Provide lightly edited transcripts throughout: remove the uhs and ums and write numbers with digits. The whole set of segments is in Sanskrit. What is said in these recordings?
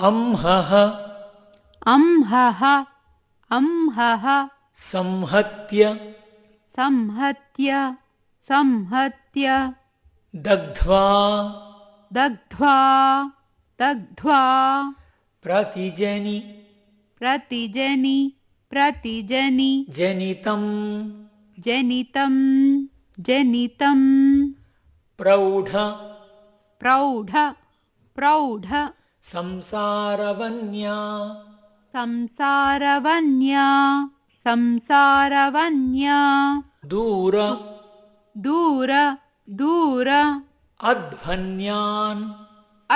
अंहः अंहः अंहः संहत्य संहत्य संहत्य दग्ध्वा दग्ध्वा दग्ध्वा प्रतिजनि प्रतिजनि प्रतिजनि जनितं जनितं जनितं प्रौढ प्रौढ प्रौढ संसारवन्या संसारवन्या संसारवन्या दूर दूर दूर अध्वन्यान्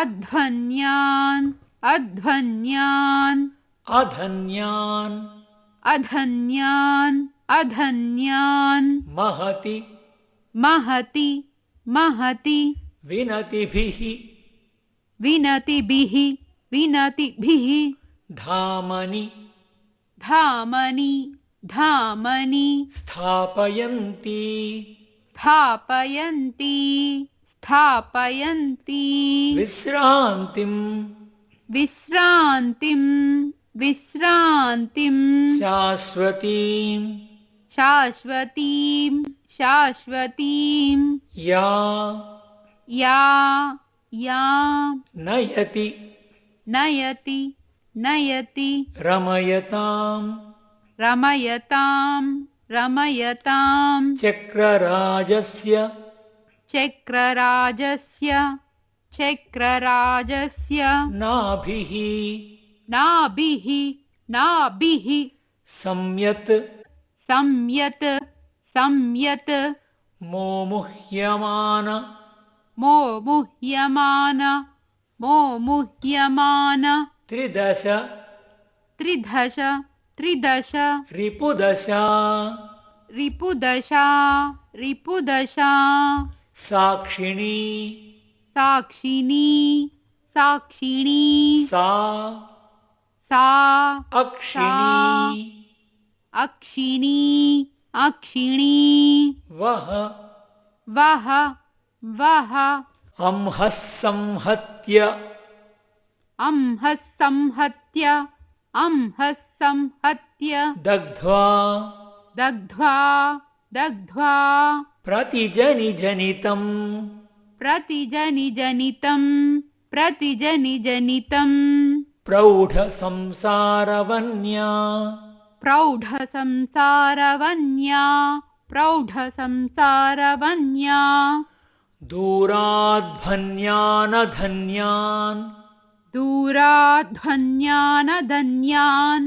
अध्वन्यान् अध्वन्यान् अधन्यान् अधन्यान् अधन्यान् महति महति महति विनतिभिः विनतिभिः विनतिभिः धामनि धामनि धामनि स्थापयन्ति स्थापयन्ति स्थापयन्ति विश्रान्तिं विश्रान्तिं विश्रान्तिं शाश्वतीं शाश्वतीं शाश्वतीं या या या नयति नयति नयति रमयतां रमयतां रमयतां चक्रराजस्य चक्रराजस्य चक्रराजस्य नाभिः नाभिः नाभिः संयत् संयत् संयत् मोमुह्यमान मोमुह्यमान मोमुह्यमान त्रिदश त्रिदश त्रिदश रिपुदशा रिपुदशा रिपुदशा साक्षिणी साक्षिणी साक्षिणी सा सा अक्षिणी अक्षिणी अक्षिणी वः वः वः अंहः संहत्य अंहः संहत्य अंहः संहत्य दग्ध्वा दग्ध्वा दग्ध्वा प्रतिजनिजनितं प्रतिजनिजनितं प्रतिजनिजनितं प्रौढसंसारवन्या प्रौढसंसारवन्या प्रौढसंसारवन्या दूराध्वन्यानधन्यान् दूराध्वन्यानधन्यान्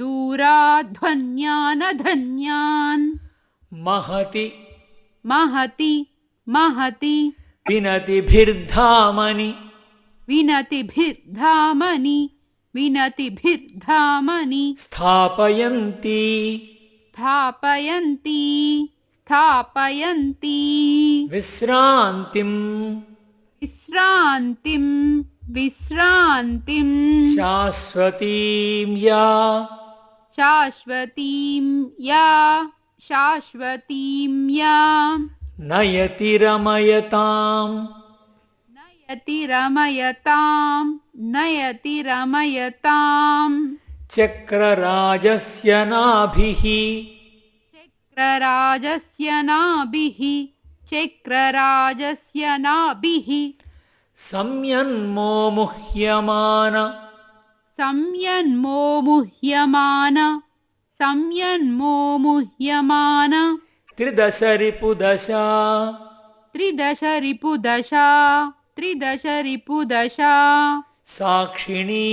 दूराध्वन्यानधन्यान् महति महति महति विनतिभिर्धामनि विनतिभिर्धामनि विनतिभिर्धामनि स्थापयन्ति स्थापयन्ति स्थापयन्ति विश्रान्तिं विश्रान्तिं विश्रान्तिं शाश्वतीं या शाश्वतीं या शाश्वतीं या नयति रमयतां नयति रमयतां नयति रमयतां चक्रराजस्य नाभिः चक्रराजस्य नाभिः चक्रराजस्य नाभिः संयन्मोमुह्यमान संयन्मोमुह्यमान संयन्मोमुह्यमान त्रिदश रिपुदशा त्रिदश रिपुदशा त्रिदश रिपुदशा साक्षिणी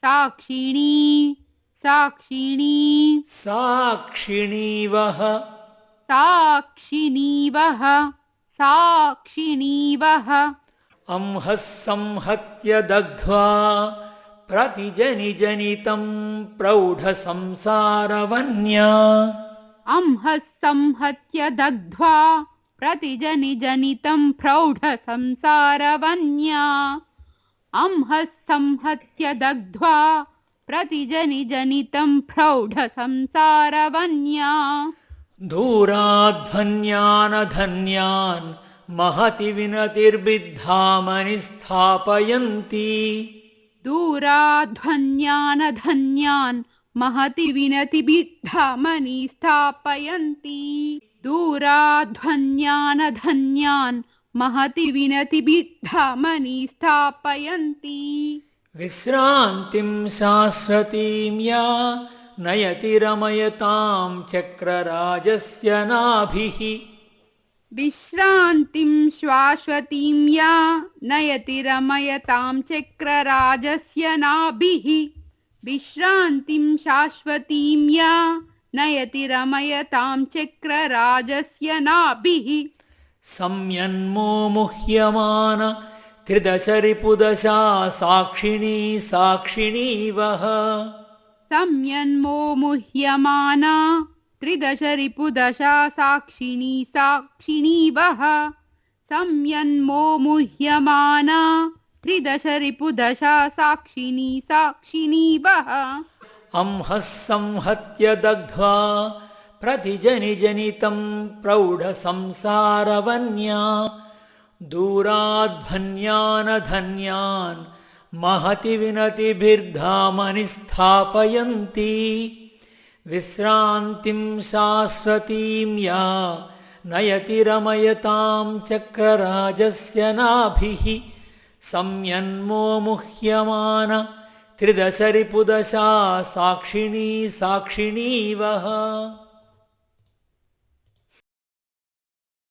साक्षिणी साक्षिणी साक्षिणीवः साक्षिणीवः साक्षिणीवः अंहः संहत्य दग्ध्वा प्रतिजनिजनितं प्रौढसंसारवन्या अंहः संहत्य दग्ध्वा प्रतिजनिजनितं प्रौढसंसारवन्या अंहः संहत्य दग्ध्वा प्रतिजनिजनितं प्रौढसंसारवन्या दूराध्वन्यानधन्यान् महति विनतिर्बिद्धामनि स्थापयन्ति दूराध्वन्यानधन्यान् महति विनतिभिर्धामनि स्थापयन्ति दूराध्वन्यानधन्यान् महति विनतिभिर्धामनि स्थापयन्ति विश्रान्तिं शाश्वतीं या नयति रमयतां चक्रराजस्य नाभिः विश्रान्तिं शाश्वतीं या नयति रमयतां चक्रराजस्य नाभिः विश्रान्तिं शाश्वतीं या नयति रमयतां चक्रराजस्य नाभिः संयन्मोमुह्यमान त्रिदशरिपुदशा साक्षिणी साक्षिणीवः संयन्मोमुह्यमाना त्रिदशरिपुदशा साक्षिणी साक्षिणीवः संयन्मोमुह्यमाना त्रिदशरिपुदशा साक्षिणी साक्षिणीवः अंहः संहत्य दग्ध्वा प्रतिजनिजनितं प्रौढसंसारवन्या दूराध्वन्यानधन्यान् महति विनतिभिर्धामनि स्थापयन्ति विश्रान्तिं शाश्वतीं या नयति रमयतां चक्रराजस्य नाभिः संयन्मोमुह्यमान त्रिदशरिपुदशा साक्षिणी साक्षिणीवः